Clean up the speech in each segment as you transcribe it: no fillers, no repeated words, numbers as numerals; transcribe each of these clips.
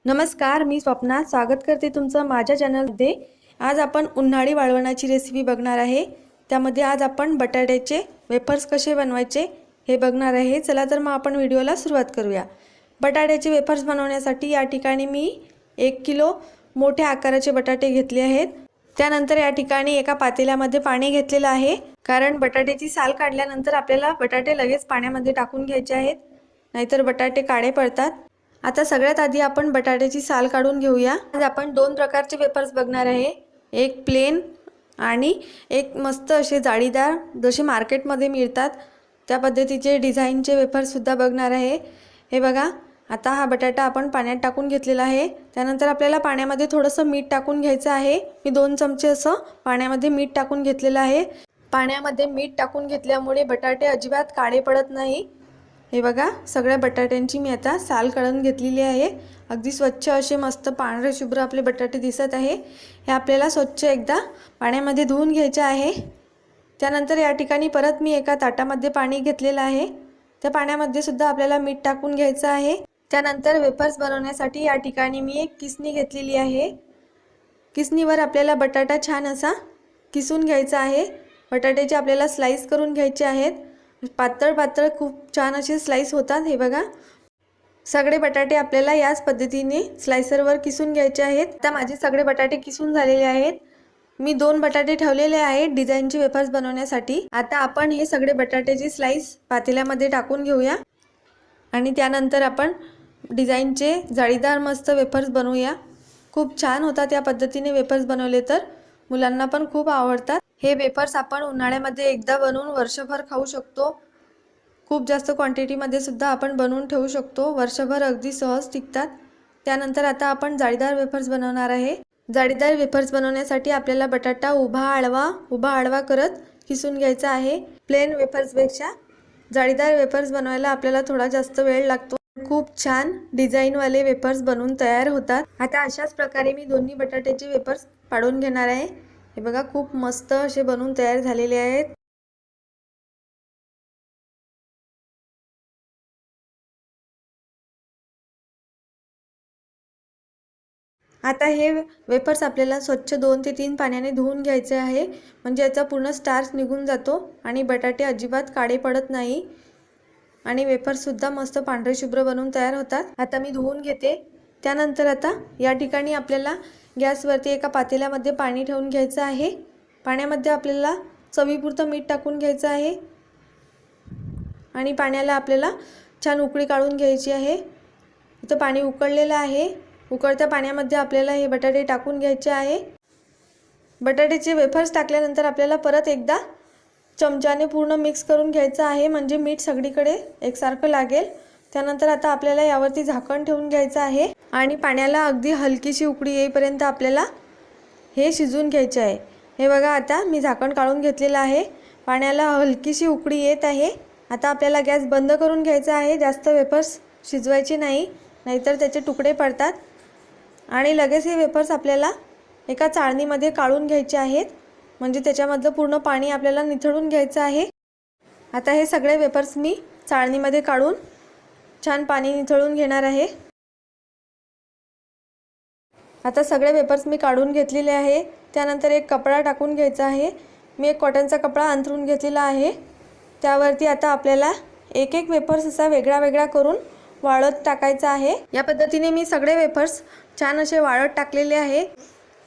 नमस्कार, मी स्वप्ना स्वागत करते तुमचं माझ्या चॅनलमध्ये। आज आपण उन्हाळी वाळवणाची रेसिपी बघणार आहे। त्यामध्ये आज आपण बटाट्याचे वेफर्स कसे बनवायचे हे बघणार आहे। चला तर मग आपण व्हिडिओला सुरुवात करूया। बटाट्याचे वेफर्स बनवण्यासाठी या ठिकाणी मी 1 किलो मोठ्या आकाराचे बटाटे घेतले आहेत। त्यानंतर या ठिकाणी एका पातेल्यामध्ये पाणी घेतलेले आहे, कारण बटाट्याची साल काढल्यानंतर आपल्याला बटाटे लगेच पाण्यामध्ये टाकून घ्यायचे आहेत, नाहीतर बटाटे काळे पडतात। आता सगळ्यात आधी आपण बटाट्याची साल काढून घेऊया। आज आपण दोन प्रकारचे वेफर्स बघणार आहे, एक प्लेन आणि एक मस्त असे जाळीदार जसे मार्केटमध्ये मिळतात त्या पद्धतीचे डिझाइनचे वेफर्स सुद्धा बघणार आहे। हे बघा, आता हा बटाटा आपण पाण्यात टाकून घेतलेला आहे। त्यानंतर आपल्याला पाण्यामध्ये थोडंसं मीठ टाकून घ्यायचं आहे। मी 2 चमचे असं पाण्यामध्ये मीठ टाकून घेतलेलं आहे। पाण्यामध्ये मीठ टाकून घेतल्यामुळे बटाटे अजिबात काळे पडत नाही। हे बघा, सगळ्या बटाट्यांची मी आता साल काढून घेतलेली आहे। अगदी स्वच्छ असे मस्त पांढरे शुभ्र आपले बटाटे दिसत आहे। हे आपल्याला स्वच्छ एकदा पाण्यामध्ये धुवून घ्यायचे आहे। त्यानंतर या ठिकाणी परत मी एका ताटामध्ये पाणी घेतलेलं आहे। त्या पाण्यामध्ये सुद्धा आपल्याला मीठ टाकून घ्यायचं आहे। त्यानंतर वेफर्स बनवण्यासाठी या ठिकाणी मी एक किसणी घेतलेली आहे। किसणीवर आपल्याला बटाटा छान असा किसून घ्यायचा आहे। बटाट्याचे आपल्याला स्लाइस करून घ्यायचे आहेत। पातळ पातळ खूप छान असे स्लाइस होतात। हे बघा, सगळे बटाटे आपल्याला याच पद्धतीने स्लाइसरवर किसून घ्यायचे आहेत। आता माझे सगळे बटाटे किसून झालेले आहेत। मी 2 बटाटे ठेवलेले आहेत डिझाइनचे वेफर्स बनवण्यासाठी। आता आपण हे सगळे बटाट्याचे स्लाइस पातेल्यामध्ये टाकून घेऊया आणि त्यानंतर आपण डिझाइनचे जाळीदार मस्त वेफर्स बनवूया। खूप छान होतात या पद्धतीने वेफर्स बनवले तर मुलांना पण खूप आवडतात। हे वेफर्स आपण उन्हाळ्यामध्ये एकदा बनवून वर्षभर खाऊ शकतो। खूप जास्त क्वांटिटीमध्ये सुद्धा आपण बनवून ठेवू शकतो, वर्षभर अगदी सहज टिकतात। त्यानंतर आता आपण जाळीदार वेफर्स बनवणार आहे। जाळीदार वेफर्स बनवण्यासाठी आपल्याला बटाटा उभा आडवा करत किसून घ्यायचा आहे। प्लेन वेफर्सपेक्षा जाळीदार वेफर्स बनवायला आपल्याला थोडा जास्त वेळ लागतो। खूप छान डिझाइनवाले वेफर्स बनवून तयार होतात। आता अशाच प्रकारे मी दोन्ही बटाट्याचे वेफर्स पाडून घेणार आहे। हे बघा, खूप मस्त असे बनवून तयार झालेले आहेत। आता हे वेफर्स आपल्याला स्वच्छ 2 ते 3 पाण्याने धुवून घ्यायचे आहे, म्हणजे याचा पूर्ण स्टार्च निघून जातो आणि बटाटे अजिबात काळे पडत नाही आणि वेफर्स सुद्धा मस्त पांढरे शुभ्र बनवून तयार होतात। आता मी धुवून घेते। त्यानंतर आता या ठिकाणी आपल्याला गॅसवरती एका पातेल्यामध्ये पाणी ठेवून घ्यायचं आहे। पाण्यामध्ये आपल्याला चवीपुरतं मीठ टाकून घ्यायचं आहे आणि पाण्याला आपल्याला छान उकळी काढून घ्यायची आहे। इथं पाणी उकळलेलं आहे। उकळत्या पाण्यामध्ये आपल्याला हे बटाटे टाकून घ्यायचे आहे। बटाट्याचे वेफर्स टाकल्यानंतर आपल्याला परत एकदा चमच्याने पूर्ण मिक्स करून घ्यायचं आहे, म्हणजे मीठ सगळीकडे एकसारखं लागेल। त्यानंतर आता आपल्याला यावरती झाकण ठेवून घ्यायचं आहे आणि पाण्याला अगदी हलकीशी उकळी येईपर्यंत आपल्याला हे शिजवून घ्यायचे आहे। हे बघा, आता मी झाकण काढून घेतलेलं आहे। पाण्याला हलकीशी उकळी येत आहे। आता आपल्याला गॅस बंद करून घ्यायचा आहे। जास्त वेफर्स शिजवायचे नाही, नाहीतर त्याचे तुकडे पडतात आणि लगेच हे वेफर्स आपल्याला एका चाळणीमध्ये काढून घ्यायचे आहेत, म्हणजे त्याच्यामधलं पूर्ण पाणी आपल्याला निथळून घ्यायचं आहे। आता हे सगळे वेफर्स मी चाळणीमध्ये काढून छान पाणी निथळून घेणार आहे। आता सगळे वेफर्स मी काढून घेतलेले आहे। त्यानंतर एक कपडा टाकून घ्यायचा आहे। मी एक कॉटनचा कपडा अंथरून घेतलेला आहे। त्यावरती आता आपल्याला एक एक वेफर्स असा वेगळा करून वाळत टाकायचा आहे। या पद्धतीने मी सगळे वेफर्स छान असे वाळत टाकलेले आहे।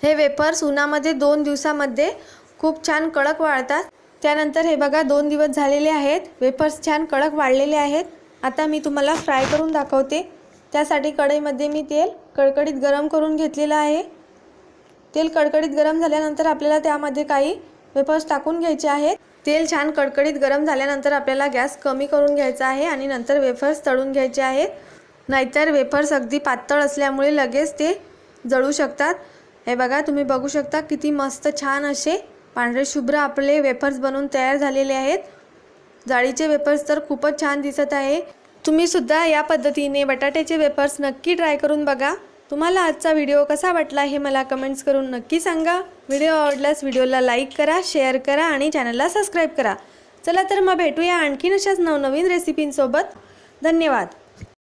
हे वेफर्स उन्हामध्ये 2 दिवसामध्ये खूप छान कडक वाळतात। त्यानंतर हे बघा, 2 दिवस झालेले आहेत। वेफर्स छान कडक वाळलेले आहेत। आता मी तुम्हाला फ्राय करून दाखवते। त्यासाठी कढईमध्ये मी तेल कडकडीत गरम करून घेतलेलं आहे। तेल कडकडीत गरम झाल्यानंतर आपल्याला त्यामध्ये काही वेफर्स टाकून घ्यायचे आहेत। तेल छान कडकडीत गरम झाल्यानंतर आपल्याला गॅस कमी करून घ्यायचा आहे आणि नंतर वेफर्स तळून घ्यायचे आहेत, नाहीतर वेफर्स अगदी पातळ असल्यामुळे लगेच ते जळू शकतात। हे बघा, तुम्ही बघू शकता किती मस्त छान असे पांढरे शुभ्र आपले वेफर्स बनवून तयार झालेले आहेत। जाळीचे वेफर्स तर खूपच छान दिसत आहे। तुम्ही सुद्धा या पद्धतीने बटाट्याचे वेफर्स नक्की ट्राय करून बघा। तुम्हाला आजचा व्हिडिओ कसा वाटला हे मला कमेंट्स करून नक्की सांगा। व्हिडिओ आवडल्यास व्हिडिओला लाईक करा, शेअर करा आणि चॅनलला सबस्क्राईब करा। चला तर मग भेटूया आणखीन अशाच नवनवीन रेसिपींसोबत। धन्यवाद।